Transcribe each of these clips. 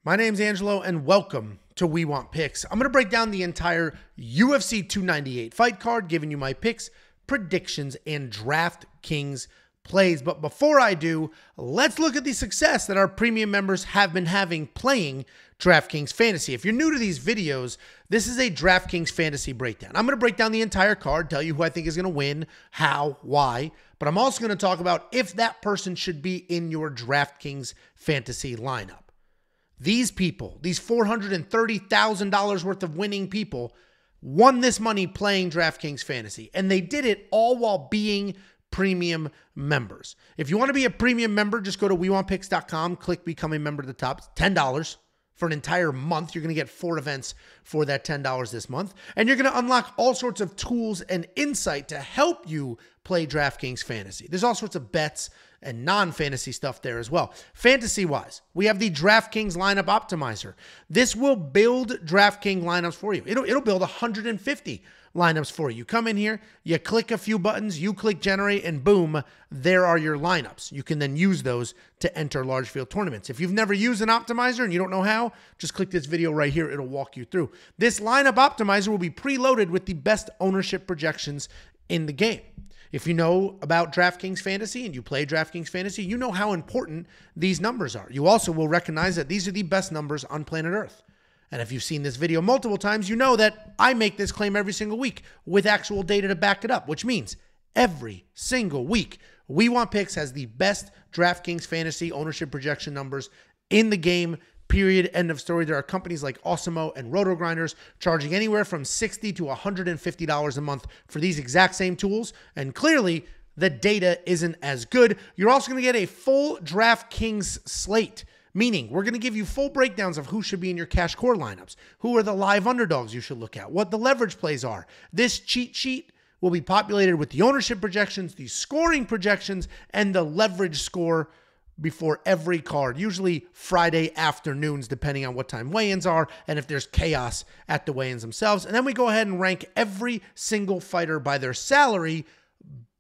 My name's Angelo, and welcome to We Want Picks. I'm going to break down the entire UFC 298 fight card, giving you my picks, predictions, and DraftKings plays. But before I do, let's look at the success that our premium members have been having playing DraftKings Fantasy. If you're new to these videos, this is a DraftKings Fantasy breakdown. I'm going to break down the entire card, tell you who I think is going to win, how, why, but I'm also going to talk about if that person should be in your DraftKings Fantasy lineup. These people, these $430,000 worth of winning people, won this money playing DraftKings Fantasy, and they did it all while being premium members. If you want to be a premium member, just go to WeWantPicks.com, click Become a Member at the top. It's $10 for an entire month. You're going to get 4 events for that $10 this month, and you're going to unlock all sorts of tools and insight to help you play DraftKings Fantasy. There's all sorts of bets and non-fantasy stuff there as well. Fantasy-wise, we have the DraftKings Lineup Optimizer. This will build DraftKings lineups for you. It'll build 150 lineups for you. You come in here, you click a few buttons, you click generate, and boom, there are your lineups. You can then use those to enter large field tournaments. If you've never used an optimizer and you don't know how, just click this video right here. It'll walk you through. This lineup optimizer will be preloaded with the best ownership projections in the game. If you know about DraftKings Fantasy and you play DraftKings Fantasy, you know how important these numbers are. You also will recognize that these are the best numbers on planet Earth. And if you've seen this video multiple times, you know that I make this claim every single week with actual data to back it up, which means every single week, We Want Picks has the best DraftKings Fantasy ownership projection numbers in the game. Period. End of story. There are companies like Osimo and Roto Grinders charging anywhere from $60 to $150 a month for these exact same tools. And clearly, the data isn't as good. You're also going to get a full DraftKings slate, meaning we're going to give you full breakdowns of who should be in your cash core lineups, who are the live underdogs you should look at, what the leverage plays are. This cheat sheet will be populated with the ownership projections, the scoring projections, and the leverage score before every card, usually Friday afternoons, depending on what time weigh-ins are and if there's chaos at the weigh-ins themselves. And then we go ahead and rank every single fighter by their salary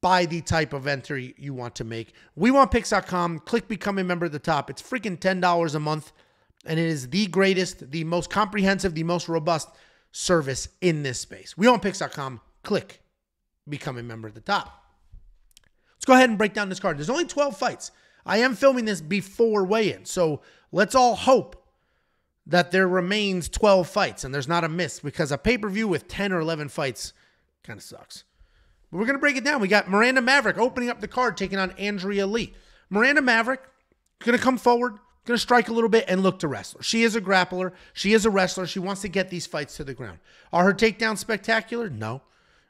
by the type of entry you want to make. WeWantPicks.com, click Become a Member at the top. It's freaking $10 a month, and it is the greatest, the most comprehensive, the most robust service in this space. WeWantPicks.com, click Become a Member at the top. Let's go ahead and break down this card. There's only 12 fights. I am filming this before weigh-in, so let's all hope that there remains 12 fights and there's not a miss, because a pay-per-view with 10 or 11 fights kind of sucks. But we're going to break it down. We got Miranda Maverick opening up the card, taking on Andrea Lee. Miranda Maverick going to come forward, going to strike a little bit and look to wrestle. She is a grappler. She is a wrestler. She wants to get these fights to the ground. Are her takedowns spectacular? No.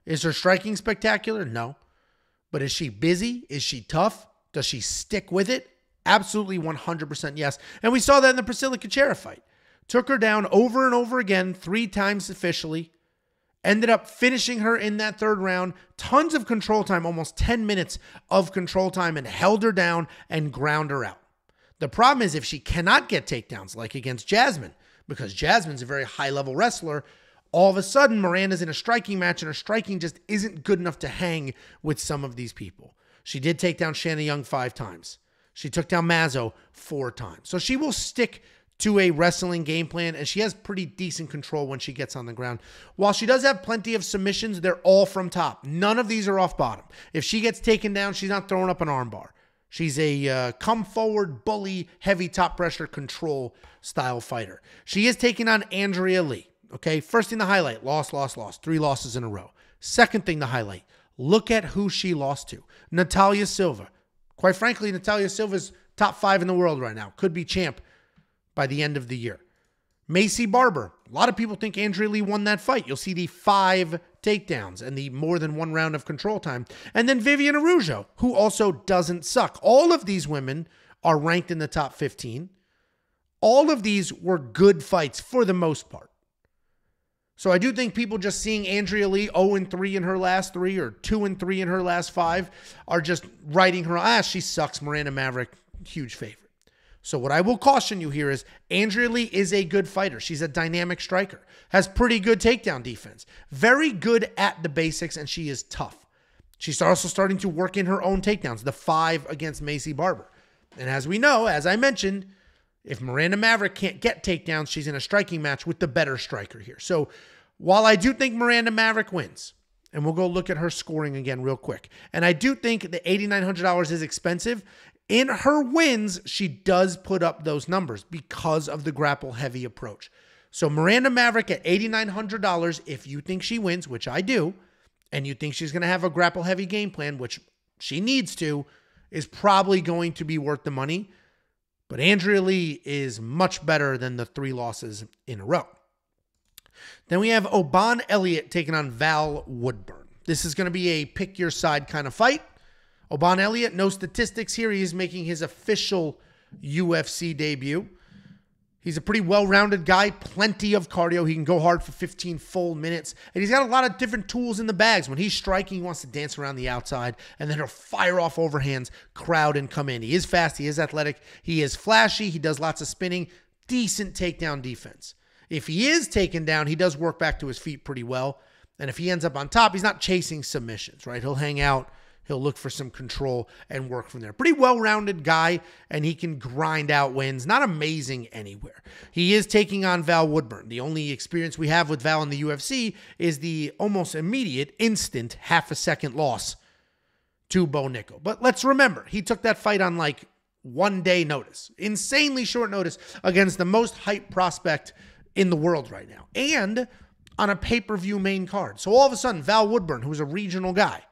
Is her striking spectacular? No. But is she busy? Is she tough? Does she stick with it? Absolutely 100% yes. And we saw that in the Priscilla Caceres fight. Took her down over and over again, 3 times officially. Ended up finishing her in that 3rd round. Tons of control time, almost 10 minutes of control time, and held her down and ground her out. The problem is if she cannot get takedowns like against Jasmine, because Jasmine's a very high-level wrestler, all of a sudden Miranda's in a striking match and her striking just isn't good enough to hang with some of these people. She did take down Shanna Young 5 times. She took down Mazzo 4 times. So she will stick to a wrestling game plan, and she has pretty decent control when she gets on the ground. While she does have plenty of submissions, they're all from top. None of these are off bottom. If she gets taken down, she's not throwing up an armbar. She's a come forward, bully, heavy top pressure control style fighter. She is taking on Andrea Lee. Okay, first thing to highlight, loss. 3 losses in a row. Second thing to highlight, look at who she lost to. Natalia Silva. Quite frankly, Natalia Silva's top 5 in the world right now. Could be champ by the end of the year. Macy Barber. A lot of people think Andrea Lee won that fight. You'll see the 5 takedowns and the more than 1 round of control time. And then Vivian Araujo, who also doesn't suck. All of these women are ranked in the top 15. All of these were good fights for the most part. So I do think people just seeing Andrea Lee 0-3 in her last 3 or 2-3 in her last 5 are just writing her, she sucks. Miranda Maverick, huge favorite. So what I will caution you here is Andrea Lee is a good fighter. She's a dynamic striker, has pretty good takedown defense, very good at the basics, and she is tough. She's also starting to work in her own takedowns, the 5 against Macy Barber. And as we know, as I mentioned, If Miranda Maverick can't get takedowns, she's in a striking match with the better striker here. So while I do think Miranda Maverick wins, and we'll go look at her scoring again real quick, and I do think the $8,900 is expensive, in her wins, she does put up those numbers because of the grapple-heavy approach. So Miranda Maverick at $8,900, if you think she wins, which I do, and you think she's going to have a grapple-heavy game plan, which she needs to, is probably going to be worth the money. But Andrea Lee is much better than the 3 losses in a row. Then we have Oban Elliott taking on Val Woodburn. This is going to be a pick-your-side kind of fight. Oban Elliott, no statistics here. He is making his official UFC debut. He's a pretty well-rounded guy, plenty of cardio. He can go hard for 15 full minutes. And he's got a lot of different tools in the bags. When he's striking, he wants to dance around the outside, and then he'll fire off overhands, crowd, and come in. He is fast. He is athletic. He is flashy. He does lots of spinning. Decent takedown defense. If he is taken down, he does work back to his feet pretty well. And if he ends up on top, he's not chasing submissions, right? He'll hang out. He'll look for some control and work from there. Pretty well-rounded guy, and he can grind out wins. Not amazing anywhere. He is taking on Val Woodburn. The only experience we have with Val in the UFC is the almost immediate, instant, half-a-second loss to Bo Nickal. But let's remember, he took that fight on like 1 day notice. Insanely short notice against the most hyped prospect in the world right now. And on a pay-per-view main card. So all of a sudden, Val Woodburn, who's a regional guy,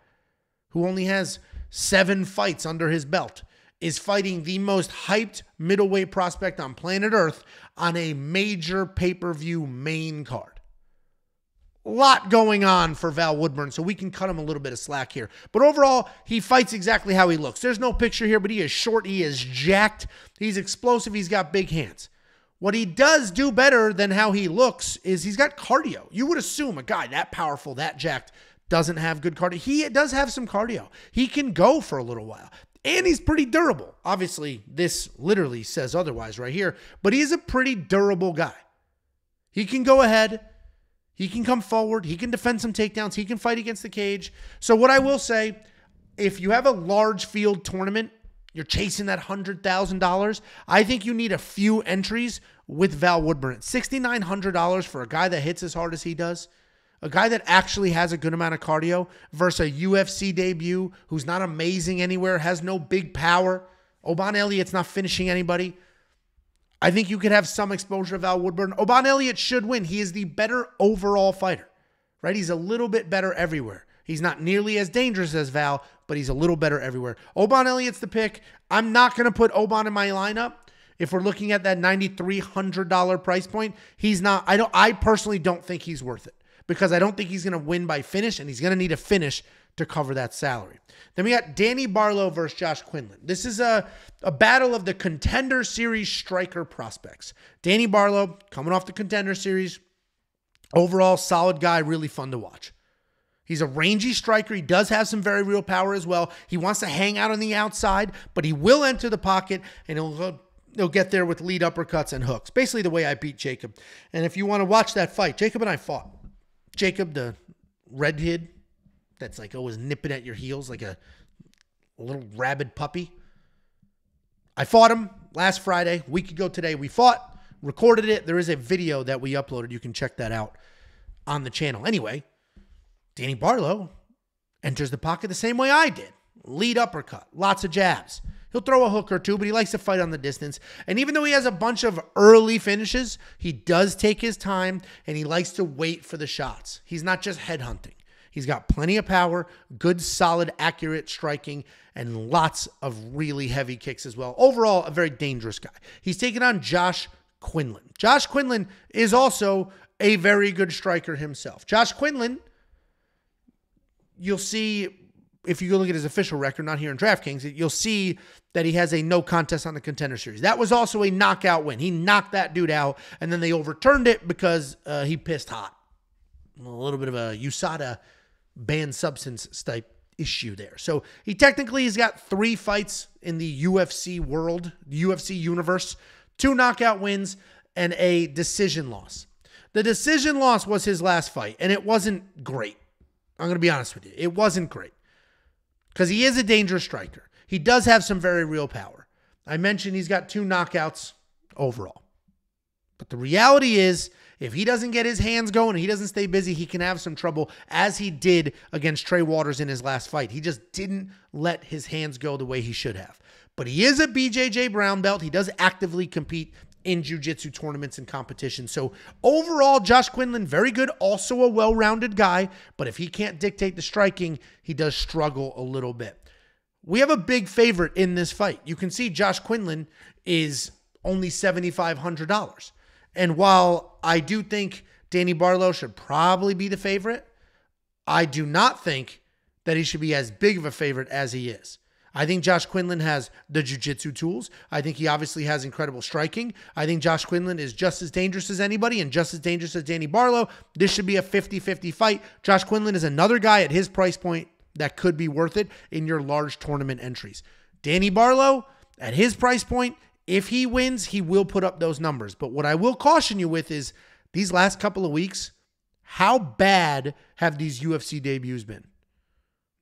who only has 7 fights under his belt, is fighting the most hyped middleweight prospect on planet Earth on a major pay-per-view main card. A lot going on for Val Woodburn, so we can cut him a little bit of slack here. But overall, he fights exactly how he looks. There's no picture here, but he is short, he is jacked, he's explosive, he's got big hands. What he does do better than how he looks is he's got cardio. You would assume a guy that powerful, that jacked, doesn't have good cardio. He does have some cardio. He can go for a little while. And he's pretty durable. Obviously, this literally says otherwise right here, but he's a pretty durable guy. He can go ahead. He can come forward. He can defend some takedowns. He can fight against the cage. So what I will say, if you have a large field tournament, you're chasing that $100,000, I think you need a few entries with Val Woodburn. $6,900 for a guy that hits as hard as he does. A guy that actually has a good amount of cardio versus a UFC debut who's not amazing anywhere, has no big power. Oban Elliott's not finishing anybody. I think you could have some exposure to Val Woodburn. Oban Elliott should win. He is the better overall fighter, right? He's a little bit better everywhere. He's not nearly as dangerous as Val, but he's a little better everywhere. Oban Elliott's the pick. I'm not going to put Oban in my lineup. If we're looking at that $9,300 price point, he's not. I personally don't think he's worth it, because I don't think he's going to win by finish, and he's going to need a finish to cover that salary. Then we got Danny Barlow versus Josh Quinlan. This is a battle of the Contender Series striker prospects. Danny Barlow, coming off the Contender Series, overall solid guy, really fun to watch. He's a rangy striker. He does have some very real power as well. He wants to hang out on the outside, but he will enter the pocket, and he'll get there with lead uppercuts and hooks. Basically the way I beat Jacob. And if you want to watch that fight, Jacob and I fought. Jacob, the redhead that's like always nipping at your heels like a little rabid puppy. I fought him last Friday, a week ago today. We fought, recorded it. There is a video that we uploaded. You can check that out on the channel. Anyway, Danny Barlow enters the pocket the same way I did. Lead uppercut, lots of jabs. He'll throw a hook or two, but he likes to fight on the distance. And even though he has a bunch of early finishes, he does take his time, and he likes to wait for the shots. He's not just headhunting. He's got plenty of power, good, solid, accurate striking, and lots of really heavy kicks as well. Overall, a very dangerous guy. He's taking on Josh Quinlan. Josh Quinlan is also a very good striker himself. Josh Quinlan, you'll see, if you go look at his official record, not here in DraftKings, you'll see that he has a no contest on the Contender Series. That was also a knockout win. He knocked that dude out, and then they overturned it because he pissed hot. A little bit of a USADA banned substance type issue there. So he technically has got 3 fights in the UFC world, the UFC universe, 2 knockout wins, and a decision loss. The decision loss was his last fight, and it wasn't great. I'm going to be honest with you. It wasn't great because he is a dangerous striker. He does have some very real power. I mentioned he's got 2 knockouts overall. But the reality is, if he doesn't get his hands going, he doesn't stay busy, he can have some trouble, as he did against Trey Waters in his last fight. He just didn't let his hands go the way he should have. But he is a BJJ brown belt. He does actively compete in jiu-jitsu tournaments and competitions. So overall, Josh Quinlan, very good, also a well-rounded guy. But if he can't dictate the striking, he does struggle a little bit. We have a big favorite in this fight. You can see Josh Quinlan is only $7,500. And while I do think Danny Barlow should probably be the favorite, I do not think that he should be as big of a favorite as he is. I think Josh Quinlan has the jiu-jitsu tools. I think he obviously has incredible striking. I think Josh Quinlan is just as dangerous as anybody and just as dangerous as Danny Barlow. This should be a 50-50 fight. Josh Quinlan is another guy at his price point that could be worth it in your large tournament entries. Danny Barlow, at his price point, if he wins, he will put up those numbers. But what I will caution you with is these last couple of weeks, how bad have these UFC debuts been?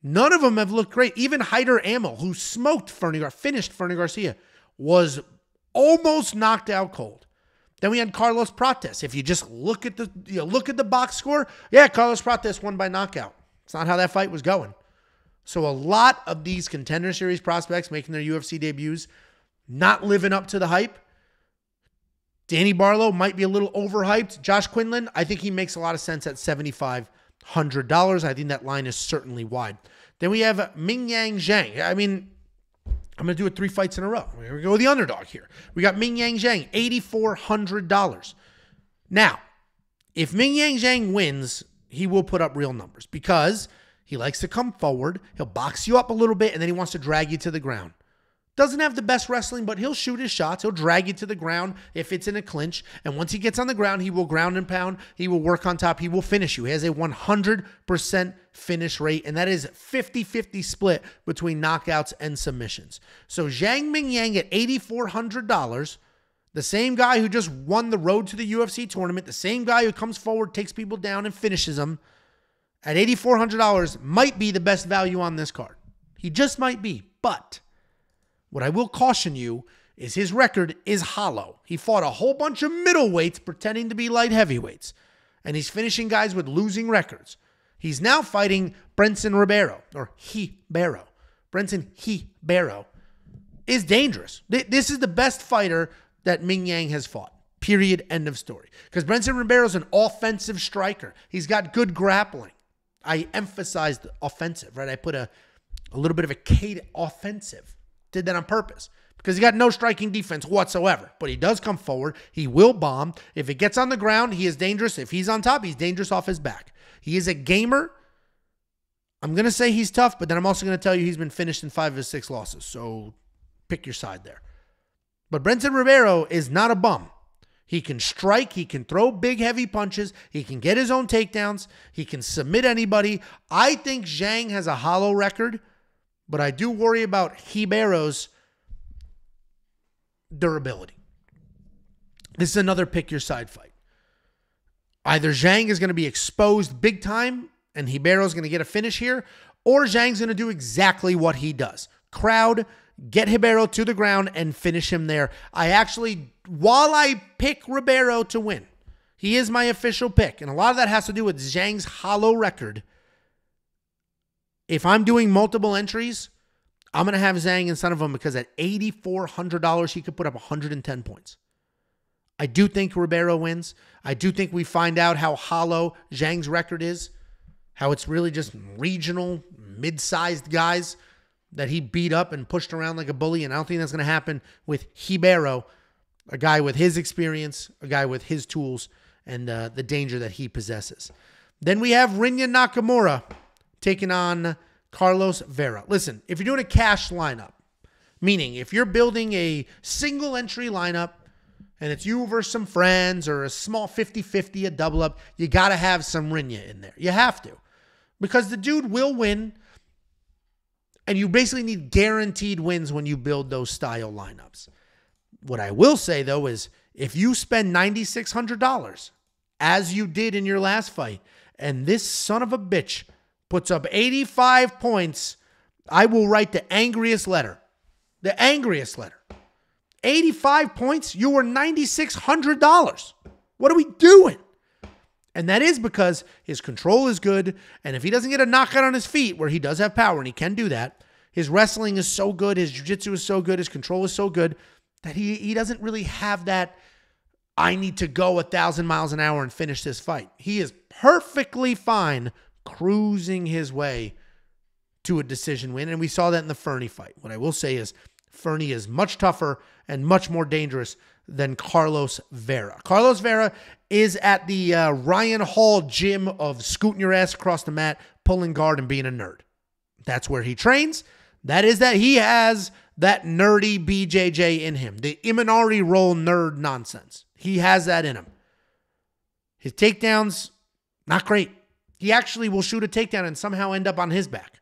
None of them have looked great. Even Hyder Amel, who finished Fernie Garcia, was almost knocked out cold. Then we had Carlos Prates. If you just look at the box score, yeah, Carlos Prates won by knockout. It's not how that fight was going. So a lot of these Contender Series prospects making their UFC debuts not living up to the hype. Danny Barlow might be a little overhyped. Josh Quinlan, I think he makes a lot of sense at $7,500. I think that line is certainly wide. Then we have Mingyang Zhang. I mean, I'm going to do it 3 fights in a row. We're going to go with the underdog here. We got Mingyang Zhang, $8,400. Now, if Mingyang Zhang wins, he will put up real numbers because he likes to come forward. He'll box you up a little bit, and then he wants to drag you to the ground. Doesn't have the best wrestling, but he'll shoot his shots. He'll drag you to the ground if it's in a clinch. And once he gets on the ground, he will ground and pound. He will work on top. He will finish you. He has a 100% finish rate, and that is 50-50 split between knockouts and submissions. So Zhang Mingyang at $8,400, the same guy who just won the road to the UFC tournament, the same guy who comes forward, takes people down, and finishes them, at $8,400 might be the best value on this card. He just might be, but what I will caution you is his record is hollow. He fought a whole bunch of middleweights pretending to be light heavyweights, and he's finishing guys with losing records. He's now fighting Brendson Ribeiro, or Ribeiro. Brendson Ribeiro is dangerous. This is the best fighter that Mingyang has fought. Period. End of story. Because Brendson Ribeiro is an offensive striker. He's got good grappling. I emphasized offensive, right? I put a little bit of a K to offensive. Did that on purpose because he got no striking defense whatsoever. But he does come forward. He will bomb. If it gets on the ground, he is dangerous. If he's on top, he's dangerous off his back. He is a gamer. I'm going to say he's tough, but then I'm also going to tell you he's been finished in 5 of his 6 losses. So pick your side there. But Brendson Ribeiro is not a bum. He can strike. He can throw big, heavy punches. He can get his own takedowns. He can submit anybody. I think Zhang has a hollow record, but I do worry about Ribeiro's durability. This is another pick your side fight. Either Zhang is going to be exposed big time and Ribeiro's going to get a finish here, or Zhang's going to do exactly what he does. Crowd, get Ribeiro to the ground and finish him there. While I pick Ribeiro to win, he is my official pick, and a lot of that has to do with Zhang's hollow record. If I'm doing multiple entries, I'm going to have Zhang in front of him because at $8,400, he could put up 110 points. I do think Ribeiro wins. I do think we find out how hollow Zhang's record is, how it's really just regional, mid-sized guys that he beat up and pushed around like a bully, and I don't think that's going to happen with Ribeiro, a guy with his experience, a guy with his tools, and the danger that he possesses. Then we have Rinya Nakamura taking on Carlos Vera. Listen, if you're doing a cash lineup, meaning if you're building a single entry lineup and it's you versus some friends or a small 50-50, a double up, you got to have some Rinya in there. You have to. Because the dude will win, and you basically need guaranteed wins when you build those style lineups. What I will say, though, is if you spend $9,600, as you did in your last fight, and this son of a bitch puts up 85 points, I will write the angriest letter. The angriest letter. 85 points, you were $9,600. What are we doing? And that is because his control is good. And if he doesn't get a knockout on his feet, where he does have power and he can do that, his wrestling is so good, his jiu-jitsu is so good, his control is so good that he doesn't really have that, I need to go 1,000 miles an hour and finish this fight. He is perfectly fine cruising his way to a decision win. And we saw that in the Fernie fight. What I will say is Fernie is much tougher and much more dangerous than Carlos Vera. Carlos Vera is at the Ryan Hall gym of scooting your ass across the mat, pulling guard, and being a nerd. That's where he trains. That he has that nerdy BJJ in him. The Imanari roll nerd nonsense. He has that in him. His takedowns, not great. He actually will shoot a takedown and somehow end up on his back.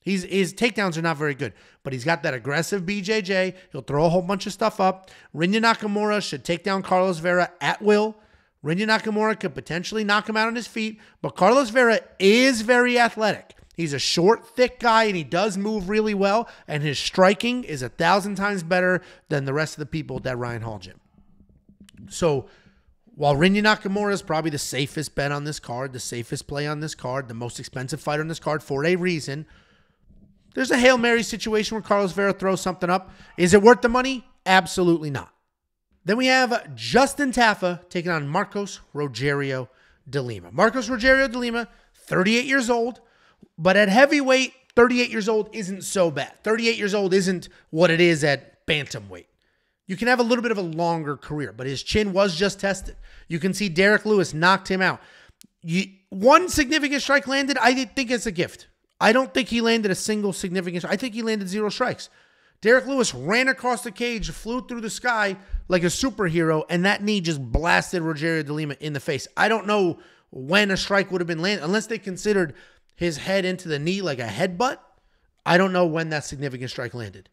His takedowns are not very good, but he's got that aggressive BJJ. He'll throw a whole bunch of stuff up. Rinya Nakamura should take down Carlos Vera at will. Rinya Nakamura could potentially knock him out on his feet, but Carlos Vera is very athletic. He's a short, thick guy, and he does move really well, and his striking is 1,000 times better than the rest of the people at that Ryan Hall gym. So while Rinya Nakamura is probably the safest bet on this card, the safest play on this card, the most expensive fighter on this card for a reason, there's a Hail Mary situation where Carlos Vera throws something up. Is it worth the money? Absolutely not. Then we have Justin Tafa taking on Marcos Rogerio de Lima. Marcos Rogerio de Lima, 38 years old, but at heavyweight, 38 years old isn't so bad. 38 years old isn't what it is at bantamweight. You can have a little bit of a longer career, but his chin was just tested. You can see Derek Lewis knocked him out. One significant strike landed, I think it's a gift. I don't think he landed a single significant strike. I think he landed 0 strikes. Derek Lewis ran across the cage, flew through the sky like a superhero, and that knee just blasted Rogerio de Lima in the face. I don't know when a strike would have been landed, unless they considered his head into the knee like a headbutt. I don't know when that significant strike landed.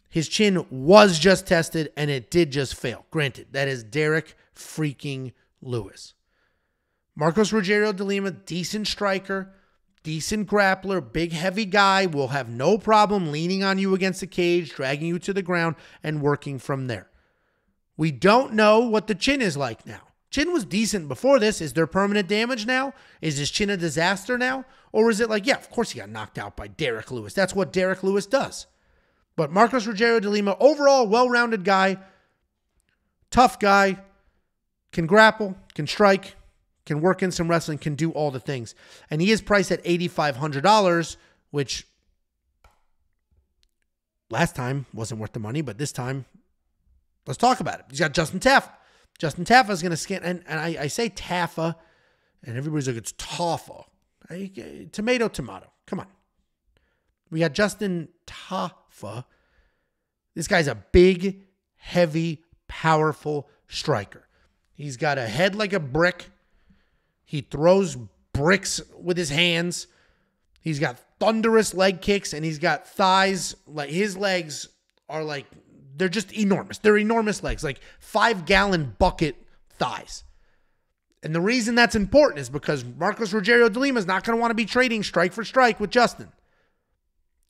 His chin was just tested, and it did just fail. Granted, that is Derek freaking Lewis. Marcos Rogerio de Lima, decent striker, decent grappler, big heavy guy, will have no problem leaning on you against the cage, dragging you to the ground, and working from there. We don't know what the chin is like now. Chin was decent before this. Is there permanent damage now? Is his chin a disaster now? Or is it like, yeah, of course he got knocked out by Derek Lewis. That's what Derek Lewis does. But Marcos Rogerio de Lima, overall well-rounded guy, tough guy, can grapple, can strike, can work in some wrestling, can do all the things. And he is priced at $8,500, which last time wasn't worth the money, but this time, let's talk about it. He's got Justin Tafa. Justin Tafa is going to scan, and I say Tafa, and everybody's like, it's Tafa. Tomato, tomato. Come on. We got Justin Tafa. This guy's a big, heavy, powerful striker. He's got a head like a brick. He throws bricks with his hands. He's got thunderous leg kicks, and he's got thighs. Like, his legs are like, they're just enormous. They're enormous legs, like 5-gallon bucket thighs. And the reason that's important is because Marcos Rogerio de Lima is not going to want to be trading strike for strike with Justin.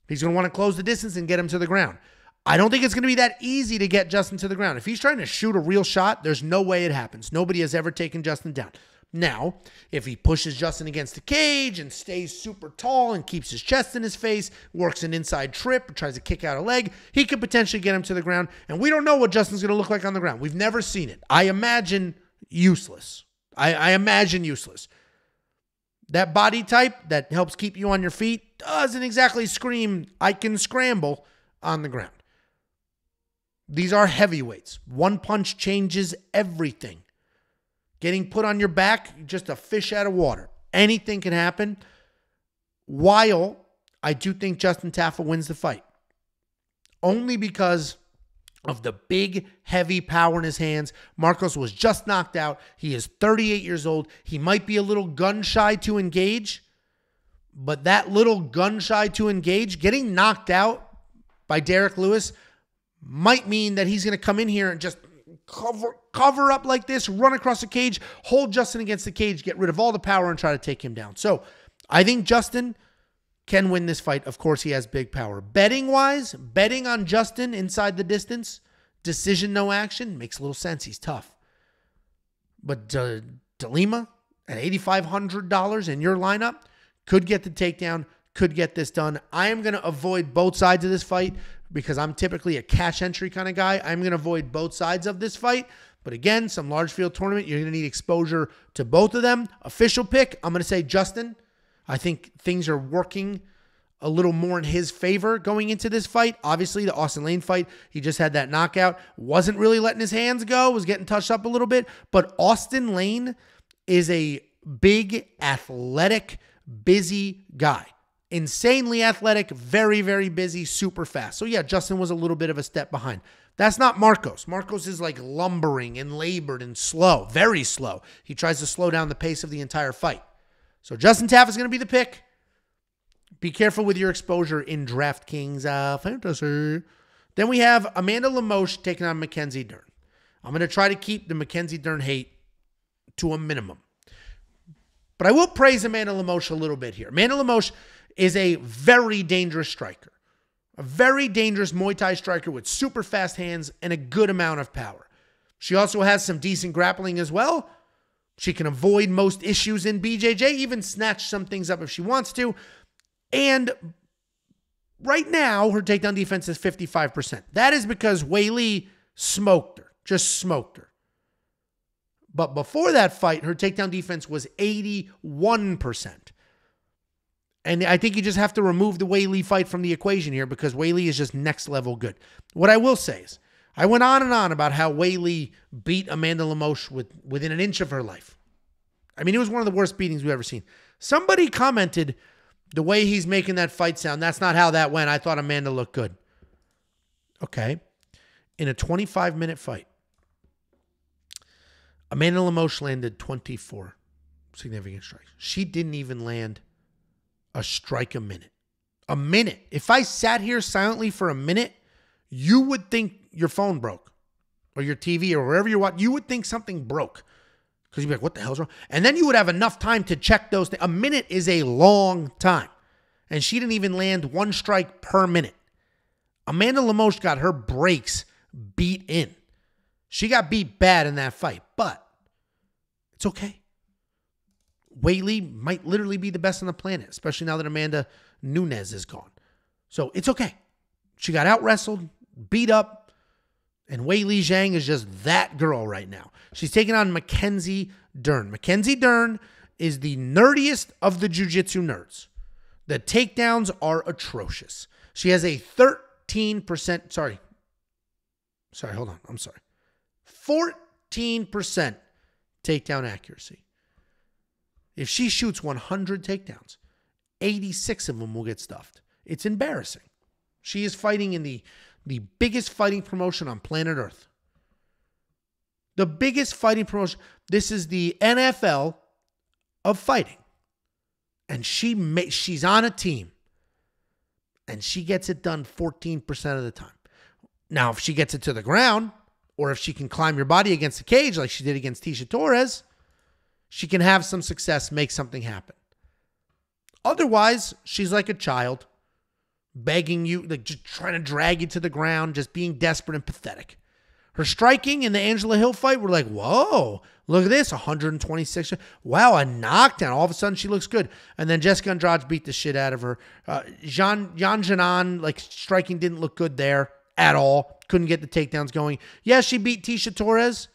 He's going to want to close the distance and get him to the ground. I don't think it's going to be that easy to get Justin to the ground. If he's trying to shoot a real shot, there's no way it happens. Nobody has ever taken Justin down. Now, if he pushes Justin against the cage and stays super tall and keeps his chest in his face, works an inside trip, tries to kick out a leg, he could potentially get him to the ground. And we don't know what Justin's going to look like on the ground. We've never seen it. I imagine useless. I imagine useless. That body type that helps keep you on your feet doesn't exactly scream, I can scramble on the ground. These are heavyweights. One punch changes everything. Getting put on your back, just a fish out of water. Anything can happen. While I do think Justin Tafa wins the fight. Only because of the big, heavy power in his hands. Marcos was just knocked out. He is 38 years old. He might be a little gun-shy to engage. But that little gun-shy to engage, getting knocked out by Derek Lewis, might mean that he's going to come in here and just cover up like this, run across the cage, hold Justin against the cage, get rid of all the power and try to take him down. So I think Justin can win this fight. Of course, he has big power. Betting-wise, betting on Justin inside the distance, decision, no action, makes a little sense. He's tough. But Lima at $8,500 in your lineup could get the takedown, could get this done. I am going to avoid both sides of this fight because I'm typically a cash entry kind of guy. I'm going to avoid both sides of this fight. But again, some large field tournament, you're going to need exposure to both of them. Official pick, I'm going to say Justin. I think things are working a little more in his favor going into this fight. Obviously, the Austin Lane fight, he just had that knockout. Wasn't really letting his hands go, was getting touched up a little bit. But Austin Lane is a big, athletic, busy guy. Insanely athletic, very, very busy, super fast. So yeah, Justin was a little bit of a step behind. That's not Marcos. Marcos is like lumbering and labored and slow, very slow. He tries to slow down the pace of the entire fight. So Justin Tafa is going to be the pick. Be careful with your exposure in DraftKings Fantasy. Then we have Amanda Lemos taking on Mackenzie Dern. I'm going to try to keep the Mackenzie Dern hate to a minimum. But I will praise Amanda Lemos a little bit here. Amanda Lemos is a very dangerous striker. A very dangerous Muay Thai striker with super fast hands and a good amount of power. She also has some decent grappling as well. She can avoid most issues in BJJ, even snatch some things up if she wants to. And right now, her takedown defense is 55%. That is because Weili smoked her, just smoked her. But before that fight, her takedown defense was 81%. And I think you just have to remove the Weili fight from the equation here because Weili is just next level good. What I will say is, I went on and on about how Weili beat Amanda Lemos within an inch of her life. I mean, it was one of the worst beatings we've ever seen. Somebody commented, the way he's making that fight sound, that's not how that went. I thought Amanda looked good. Okay. In a 25-minute fight, Amanda Lemos landed 24 significant strikes. She didn't even land a strike a minute. A minute. If I sat here silently for a minute, you would think your phone broke or your TV or wherever you're watching. You would think something broke because you'd be like, what the hell's wrong? And then you would have enough time to check those things. A minute is a long time. And she didn't even land one strike per minute. Amanda Lemos got her breaks beat in. She got beat bad in that fight, but it's okay. Weili might literally be the best on the planet, especially now that Amanda Nunes is gone. So it's okay. She got out-wrestled, beat up, and Weili Zhang is just that girl right now. She's taking on Mackenzie Dern. Mackenzie Dern is the nerdiest of the jiu-jitsu nerds. The takedowns are atrocious. She has a 13%, sorry, hold on, I'm sorry. 14% takedown accuracy. If she shoots 100 takedowns, 86 of them will get stuffed. It's embarrassing. She is fighting in the biggest fighting promotion on planet Earth. The biggest fighting promotion. This is the NFL of fighting. And she's on a team. And she gets it done 14% of the time. Now, if she gets it to the ground, or if she can climb your body against the cage like she did against Tecia Torres, she can have some success, make something happen. Otherwise, she's like a child, begging you, like just trying to drag you to the ground, just being desperate and pathetic. Her striking in the Angela Hill fight, we're like, whoa, look at this, 126. Wow, a knockdown. All of a sudden, she looks good. And then Jessica Andrade beat the shit out of her. Yan Janan, like striking didn't look good there at all. Couldn't get the takedowns going. Yeah, she beat Tecia Torres,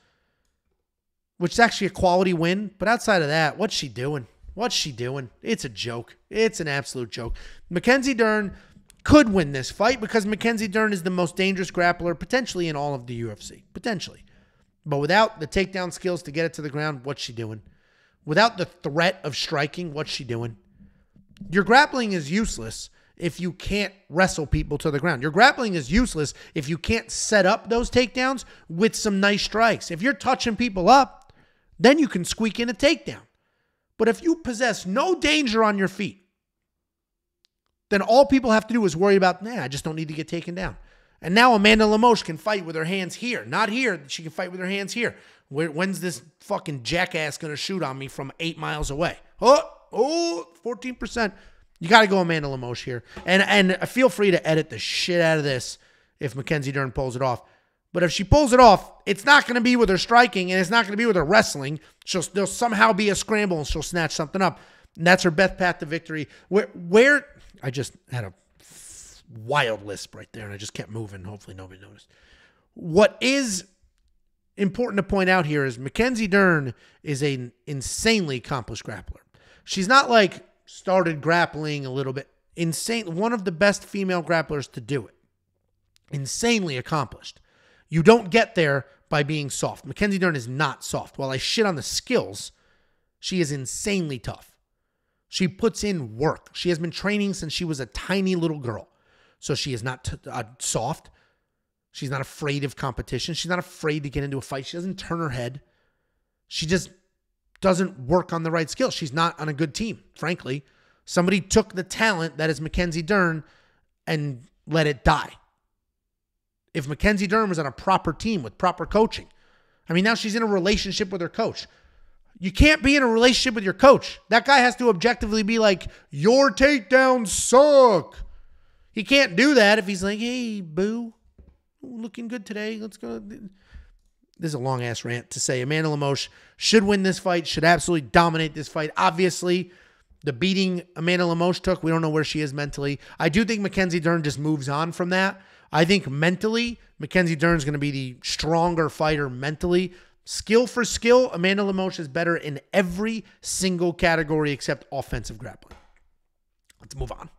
which is actually a quality win. But outside of that, what's she doing? What's she doing? It's a joke. It's an absolute joke. Mackenzie Dern could win this fight because Mackenzie Dern is the most dangerous grappler potentially in all of the UFC. Potentially. But without the takedown skills to get it to the ground, what's she doing? Without the threat of striking, what's she doing? Your grappling is useless if you can't wrestle people to the ground. Your grappling is useless if you can't set up those takedowns with some nice strikes. If you're touching people up, then you can squeak in a takedown. But if you possess no danger on your feet, then all people have to do is worry about, I just don't need to get taken down. And now Amanda Lemos can fight with her hands here. Not here. She can fight with her hands here. When's this fucking jackass going to shoot on me from 8 miles away? 14%. You got to go Amanda Lemos here. And feel free to edit the shit out of this if Mackenzie Dern pulls it off. But if she pulls it off, it's not going to be with her striking and it's not going to be with her wrestling. There'll somehow be a scramble and she'll snatch something up. And that's her best path to victory. Where I just had a wild lisp right there and I just kept moving. Hopefully nobody noticed. What is important to point out here is Mackenzie Dern is an insanely accomplished grappler. She's not like started grappling a little bit. Insane. One of the best female grapplers to do it. Insanely accomplished. You don't get there by being soft. Mackenzie Dern is not soft. While I shit on the skills, she is insanely tough. She puts in work. She has been training since she was a tiny little girl. So she is not soft. She's not afraid of competition. She's not afraid to get into a fight. She doesn't turn her head. She just doesn't work on the right skills. She's not on a good team, frankly. Somebody took the talent that is Mackenzie Dern and let it die. If Mackenzie Dern was on a proper team with proper coaching, I mean, now she's in a relationship with her coach. You can't be in a relationship with your coach. That guy has to objectively be like, your takedowns suck. He can't do that if he's like, hey, boo, looking good today. Let's go. This is a long-ass rant to say Amanda Lemos should win this fight, should absolutely dominate this fight. Obviously, the beating Amanda Lemos took, we don't know where she is mentally. I do think Mackenzie Dern just moves on from that. I think mentally, Mackenzie Dern's going to be the stronger fighter mentally. Skill for skill, Amanda Lemos is better in every single category except offensive grappling. Let's move on.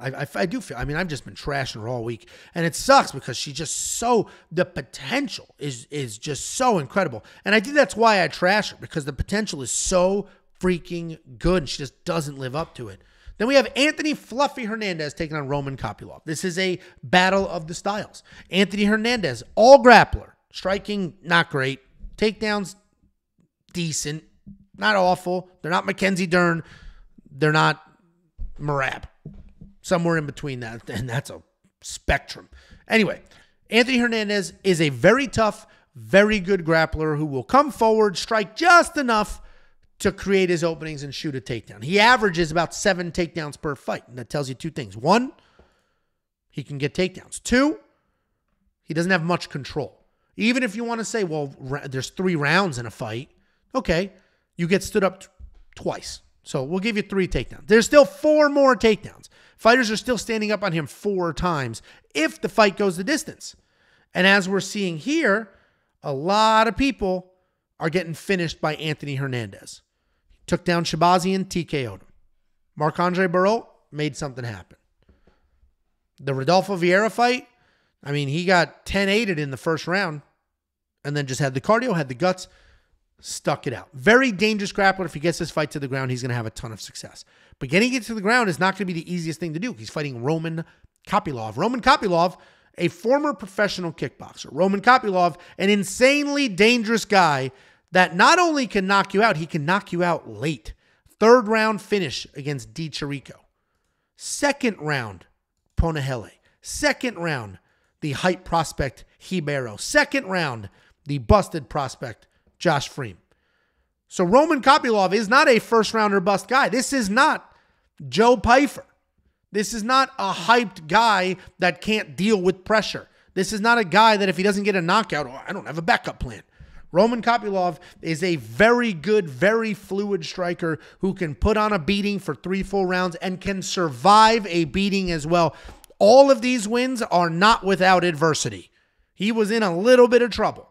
I do feel, I mean, I've just been trashing her all week. And it sucks because she just so, the potential is just so incredible. And I think that's why I trash her, because the potential is so freaking good and she just doesn't live up to it. Then we have Anthony Fluffy Hernandez taking on Roman Kopylov. This is a battle of the styles. Anthony Hernandez, all grappler. Striking, not great. Takedowns, decent. Not awful. They're not Mackenzie Dern. They're not Merab. Somewhere in between that, and that's a spectrum. Anyway, Anthony Hernandez is a very tough, very good grappler who will come forward, strike just enough to create his openings and shoot a takedown. He averages about 7 takedowns per fight, and that tells you 2 things. 1, he can get takedowns. 2, he doesn't have much control. Even if you want to say, well, there's 3 rounds in a fight, okay, you get stood up twice. So we'll give you 3 takedowns. There's still 4 more takedowns. Fighters are still standing up on him 4 times if the fight goes the distance. And as we're seeing here, a lot of people are getting finished by Anthony Hernandez. He took down Shabazian, TKO'd him. Marc-Andre Barlow made something happen. The Rodolfo Vieira fight, I mean, he got 10-8'd in the first round and then just had the cardio, had the guts, stuck it out. Very dangerous grappler. If he gets this fight to the ground, he's going to have a ton of success. But getting it to the ground is not going to be the easiest thing to do. He's fighting Roman Kopylov. Roman Kopylov, a former professional kickboxer. Roman Kopylov, an insanely dangerous guy that not only can knock you out, he can knock you out late. 3rd round finish against Di Chirico. 2nd round, Ponahele. 2nd round, the hype prospect Ribeiro. 2nd round, the busted prospect Josh Freem. So Roman Kopylov is not a first-rounder bust guy. This is not Joe Pyfer. This is not a hyped guy that can't deal with pressure. This is not a guy that if he doesn't get a knockout, oh, I don't have a backup plan. Roman Kopylov is a very good, very fluid striker who can put on a beating for 3 full rounds and can survive a beating as well. All of these wins are not without adversity. He was in a little bit of trouble,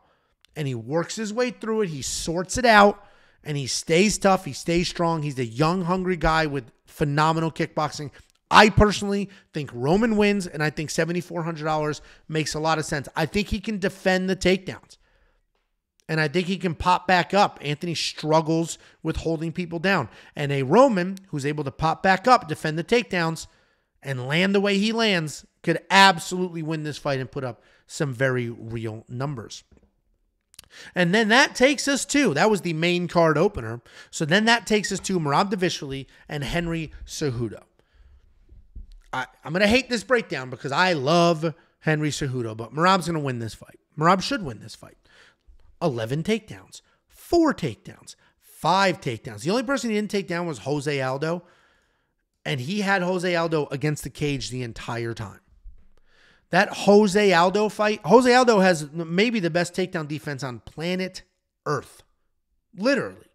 and he works his way through it. He sorts it out, and he stays tough. He stays strong. He's a young, hungry guy with phenomenal kickboxing. I personally think Roman wins, and I think $7,400 makes a lot of sense. I think he can defend the takedowns, and I think he can pop back up. Anthony struggles with holding people down, and a Roman who's able to pop back up, defend the takedowns, and land the way he lands could absolutely win this fight and put up some very real numbers. And then that takes us to, that was the main card opener. So then that takes us to Merab Dvalishvili and Henry Cejudo. I'm going to hate this breakdown because I love Henry Cejudo, but Merab's going to win this fight. Merab should win this fight. 11 takedowns, 4 takedowns, 5 takedowns. The only person he didn't take down was Jose Aldo, and he had Jose Aldo against the cage the entire time. That Jose Aldo fight, Jose Aldo has maybe the best takedown defense on planet Earth. Literally.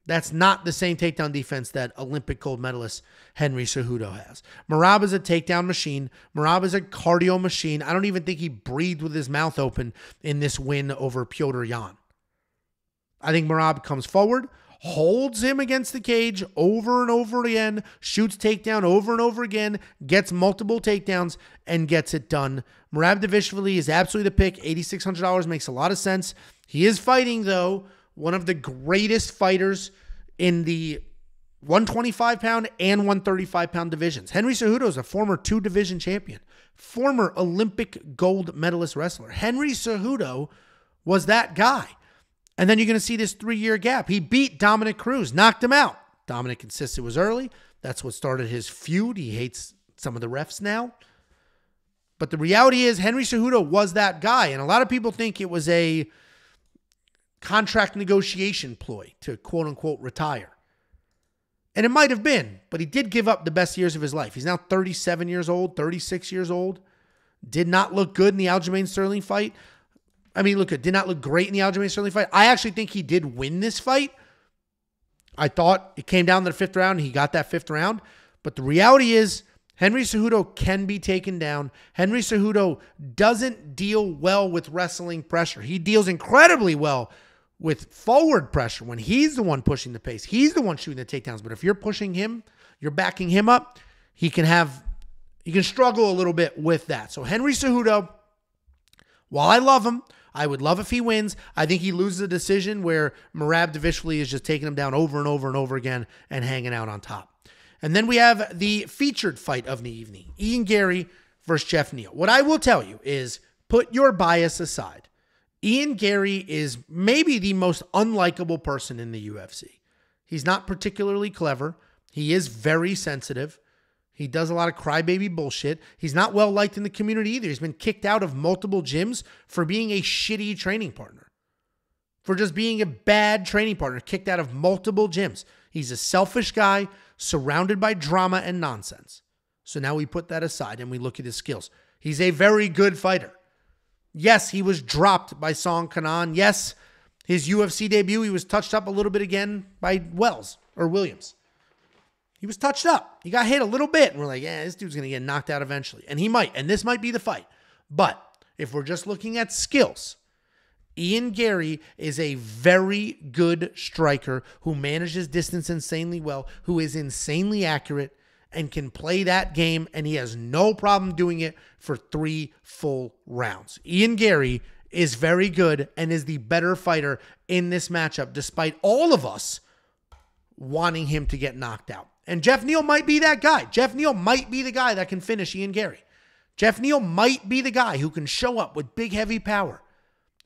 That's not the same takedown defense that Olympic gold medalist Henry Cejudo has. Merab is a takedown machine. Merab is a cardio machine. I don't even think he breathed with his mouth open in this win over Petr Yan. I think Merab comes forward, holds him against the cage over and over again, shoots takedown over and over again, gets multiple takedowns, and gets it done. Merab Dvalishvili is absolutely the pick. $8,600 makes a lot of sense. He is fighting, though, one of the greatest fighters in the 125-pound and 135-pound divisions. Henry Cejudo is a former two-division champion, former Olympic gold medalist wrestler. Henry Cejudo was that guy. And then you're going to see this 3-year gap. He beat Dominic Cruz, knocked him out. Dominic insists it was early. That's what started his feud. He hates some of the refs now. But the reality is Henry Cejudo was that guy. And a lot of people think it was a contract negotiation ploy to quote-unquote retire. And it might have been, but he did give up the best years of his life. He's now 37 years old, 36 years old. Did not look good in the Aljamain Sterling fight. I mean, look, it did not look great in the Aljamain Sterling fight. I actually think he did win this fight. I thought it came down to the 5th round. He got that 5th round. But the reality is Henry Cejudo can be taken down. Henry Cejudo doesn't deal well with wrestling pressure. He deals incredibly well with forward pressure when he's the one pushing the pace. He's the one shooting the takedowns. But if you're pushing him, you're backing him up, he can struggle a little bit with that. So Henry Cejudo, while I love him, I would love if he wins. I think he loses a decision where Miranda Dvalishvili is just taking him down over and over and over again and hanging out on top. And then we have the featured fight of the evening, Ian Garry versus Geoff Neal. What I will tell you is put your bias aside. Ian Garry is maybe the most unlikable person in the UFC. He's not particularly clever. He is very sensitive. He does a lot of crybaby bullshit. He's not well liked in the community either. He's been kicked out of multiple gyms for being a shitty training partner. For just being a bad training partner, kicked out of multiple gyms. He's a selfish guy surrounded by drama and nonsense. So now we put that aside and we look at his skills. He's a very good fighter. Yes, he was dropped by Song Kanan. Yes, his UFC debut, he was touched up a little bit again by Williams. He was touched up. He got hit a little bit. And we're like, yeah, this dude's going to get knocked out eventually. And he might. And this might be the fight. But if we're just looking at skills, Ian Garry is a very good striker who manages distance insanely well, who is insanely accurate, and can play that game. And he has no problem doing it for 3 full rounds. Ian Garry is very good and is the better fighter in this matchup, despite all of us wanting him to get knocked out. And Geoff Neal might be that guy. Geoff Neal might be the guy that can finish Ian Garry. Geoff Neal might be the guy who can show up with big, heavy power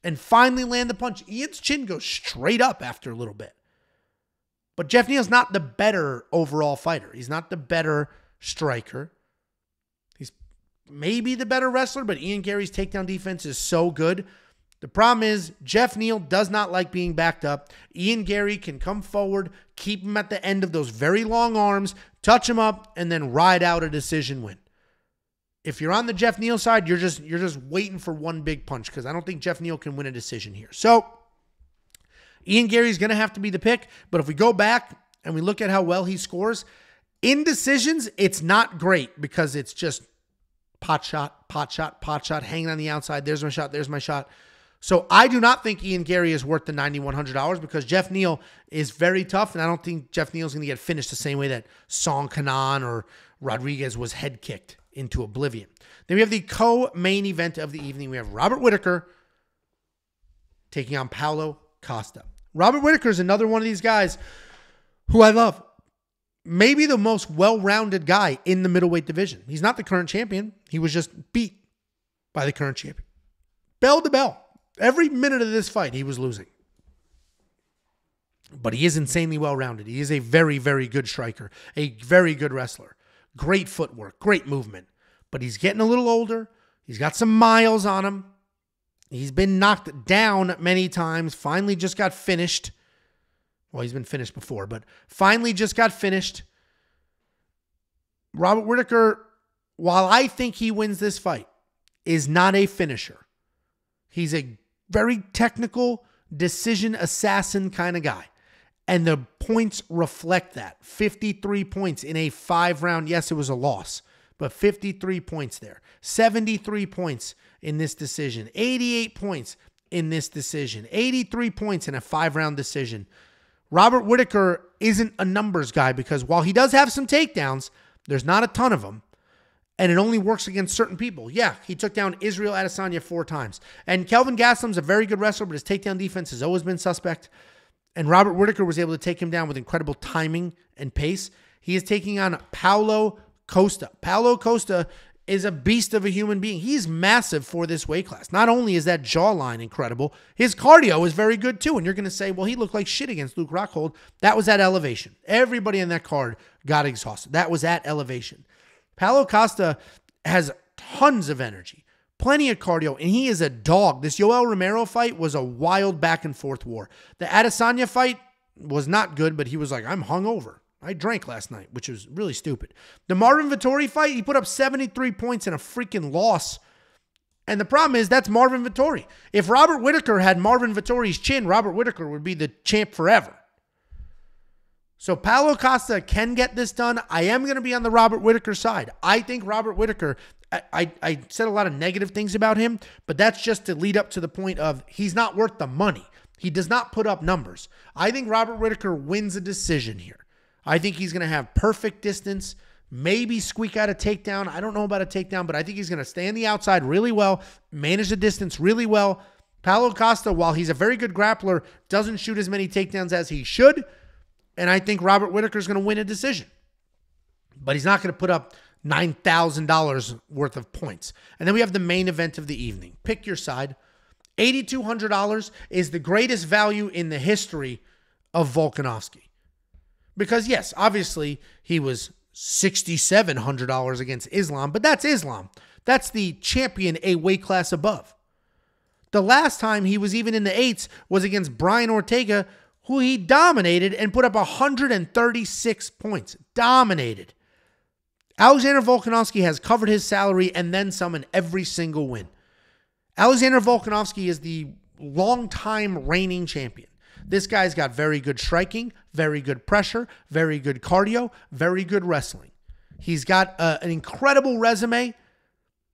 and finally land the punch. Ian's chin goes straight up after a little bit. But Geoff Neal's not the better overall fighter. He's not the better striker. He's maybe the better wrestler, but Ian Garry's takedown defense is so good. The problem is Geoff Neal does not like being backed up. Ian Garry can come forward, keep him at the end of those very long arms, touch him up, and then ride out a decision win. If you're on the Geoff Neal side, you're just waiting for one big punch because I don't think Geoff Neal can win a decision here. So Ian Garry's going to have to be the pick, but if we go back and we look at how well he scores, in decisions, it's not great because it's just pot shot, pot shot, pot shot, hanging on the outside. There's my shot, there's my shot. So I do not think Ian Garry is worth the $9,100 because Geoff Neal is very tough, and I don't think Geoff Neal is going to get finished the same way that Song Kanan or Rodriguez was head kicked into oblivion. Then we have the co-main event of the evening. We have Robert Whittaker taking on Paulo Costa. Robert Whittaker is another one of these guys who I love. Maybe the most well-rounded guy in the middleweight division. He's not the current champion. He was just beat by the current champion. Bell to bell. Every minute of this fight, he was losing. But he is insanely well-rounded. He is a very, very good striker. A very good wrestler. Great footwork. Great movement. But he's getting a little older. He's got some miles on him. He's been knocked down many times. Finally just got finished. Well, he's been finished before, but finally just got finished. Robert Whittaker while I think he wins this fight, is not a finisher. He's a very technical decision assassin kind of guy. And the points reflect that. 53 points in a 5-round. Yes, it was a loss, but 53 points there. 73 points in this decision. 88 points in this decision. 83 points in a 5-round decision. Robert Whittaker isn't a numbers guy because while he does have some takedowns, there's not a ton of them. And it only works against certain people. Yeah, he took down Israel Adesanya 4 times. And Kelvin Gastelum's a very good wrestler, but his takedown defense has always been suspect. And Robert Whittaker was able to take him down with incredible timing and pace. He is taking on Paulo Costa. Paulo Costa is a beast of a human being. He's massive for this weight class. Not only is that jawline incredible, his cardio is very good too. And you're going to say, well, he looked like shit against Luke Rockhold. That was at elevation. Everybody on that card got exhausted. That was at elevation. Paulo Costa has tons of energy, plenty of cardio, and he is a dog. This Yoel Romero fight was a wild back and forth war. The Adesanya fight was not good, but he was like, I'm hungover. I drank last night, which was really stupid. The Marvin Vettori fight, he put up 73 points in a freaking loss. And the problem is that's Marvin Vettori. If Robert Whittaker had Marvin Vettori's chin, Robert Whittaker would be the champ forever. So Paulo Costa can get this done. I am going to be on the Robert Whittaker side. I think Robert Whittaker, I said a lot of negative things about him, but that's just to lead up to the point of he's not worth the money. He does not put up numbers. I think Robert Whittaker wins a decision here. I think he's going to have perfect distance, maybe squeak out a takedown. I don't know about a takedown, but I think he's going to stay on the outside really well, manage the distance really well. Paulo Costa, while he's a very good grappler, doesn't shoot as many takedowns as he should. And I think Robert Whittaker is going to win a decision. But he's not going to put up $9,000 worth of points. And then we have the main event of the evening. Pick your side. $8,200 is the greatest value in the history of Volkanovski. Because, yes, obviously, he was $6,700 against Islam. But that's Islam. That's the champion a weight class above. The last time he was even in the 8s was against Brian Ortega, who he dominated and put up 136 points. Dominated. Alexander Volkanovski has covered his salary and then some in every single win. Alexander Volkanovski is the longtime reigning champion. This guy's got very good striking, very good pressure, very good cardio, very good wrestling. He's got an incredible resume.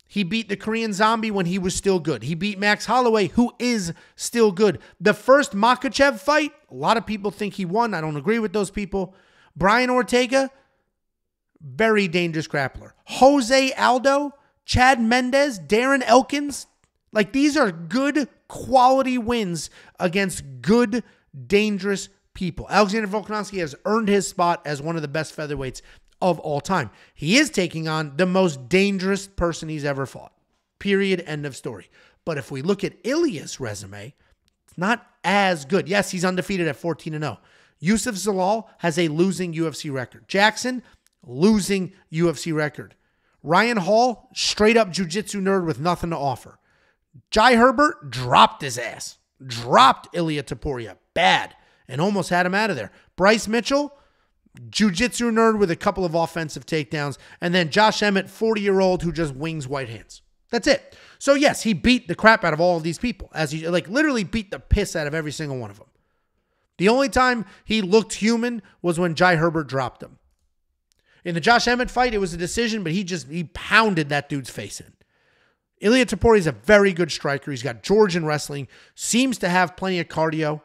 He beat the Korean Zombie when he was still good. He beat Max Holloway, who is still good. The first Makhachev fight, a lot of people think he won. I don't agree with those people. Brian Ortega, very dangerous grappler. Jose Aldo, Chad Mendez, Darren Elkins. Like, these are good quality wins against good, dangerous people. Alexander Volkanovski has earned his spot as one of the best featherweights of all time. He is taking on the most dangerous person he's ever fought. Period. End of story. But if we look at Ilya's resume, it's not as good. Yes, he's undefeated at 14-0. Yusuf Zalal has a losing UFC record. Jackson, losing UFC record. Ryan Hall, straight up jiu-jitsu nerd with nothing to offer. Jai Herbert dropped his ass. Dropped Elliott Topuria. Bad. And almost had him out of there. Bryce Mitchell, jiu-jitsu nerd with a couple of offensive takedowns. And then Josh Emmett, 40-year-old who just wings white hands. That's it. So yes, he beat the crap out of all of these people. As he literally beat the piss out of every single one of them. The only time he looked human was when Jai Herbert dropped him. In the Josh Emmett fight, it was a decision, but he pounded that dude's face in. Elliott Topuria is a very good striker. He's got Georgian wrestling. Seems to have plenty of cardio.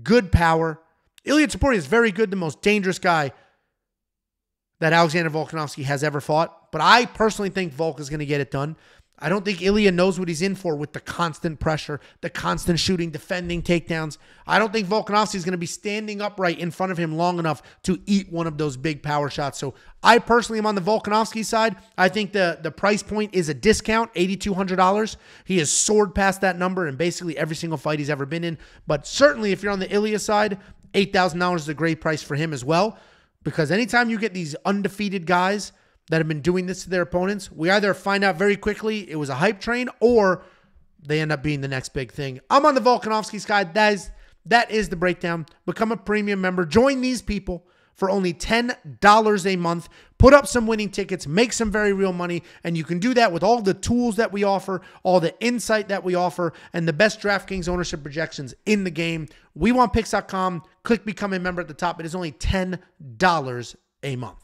Good power. Elliott Topuria is very good, the most dangerous guy that Alexander Volkanovski has ever fought. But I personally think Volk is going to get it done. I don't think Ilya knows what he's in for with the constant pressure, the constant shooting, defending takedowns. I don't think Volkanovski is going to be standing upright in front of him long enough to eat one of those big power shots. So I personally am on the Volkanovski side. I think the price point is a discount, $8,200. He has soared past that number in basically every single fight he's ever been in. But certainly if you're on the Ilya side, $8,000 is a great price for him as well. Because anytime you get these undefeated guys that have been doing this to their opponents, we either find out very quickly it was a hype train or they end up being the next big thing. I'm on the Volkanovski side. That is the breakdown. Become a premium member. Join these people. for only $10 a month. Put up some winning tickets, make some very real money, and you can do that with all the tools that we offer, all the insight that we offer, and the best DraftKings ownership projections in the game. WeWantPicks.com. Click Become a Member at the top. It is only $10 a month.